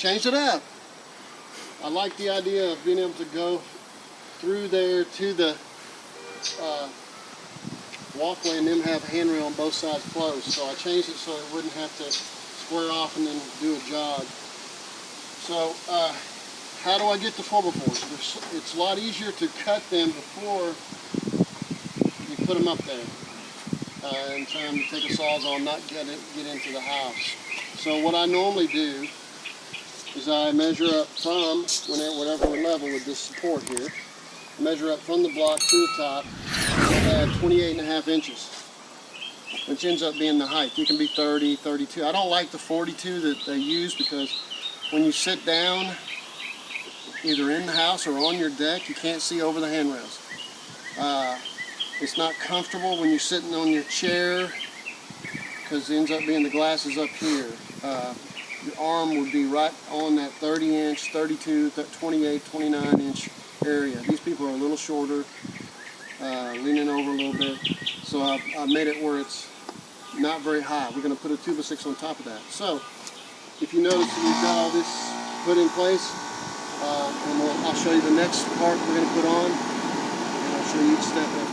changed it up. I like the idea of being able to go through there to the walkway and then have a handrail on both sides closed. So I changed it so it wouldn't have to square off and then do a jog. So how do I get the 4x4s? It's a lot easier to cut them before you put them up there in time to take a sawzall and not get into the house. So what I normally do is I measure up from whatever level with this support here. I measure up from the block to the top. I add 28.5 inches, which ends up being the height. You can be 30, 32. I don't like the 42 that they use because when you sit down, either in the house or on your deck, you can't see over the handrails. It's not comfortable when you're sitting on your chair because it ends up being the glass is up here. Your arm would be right on that 30 inch, 32, 28, 29 inch area. These people are a little shorter, leaning over a little bit. So I made it where it's not very high. We're going to put a 2x6 on top of that. So if you notice that we've got all this put in place, and I'll show you the next part we're going to put on, and I'll show you each step of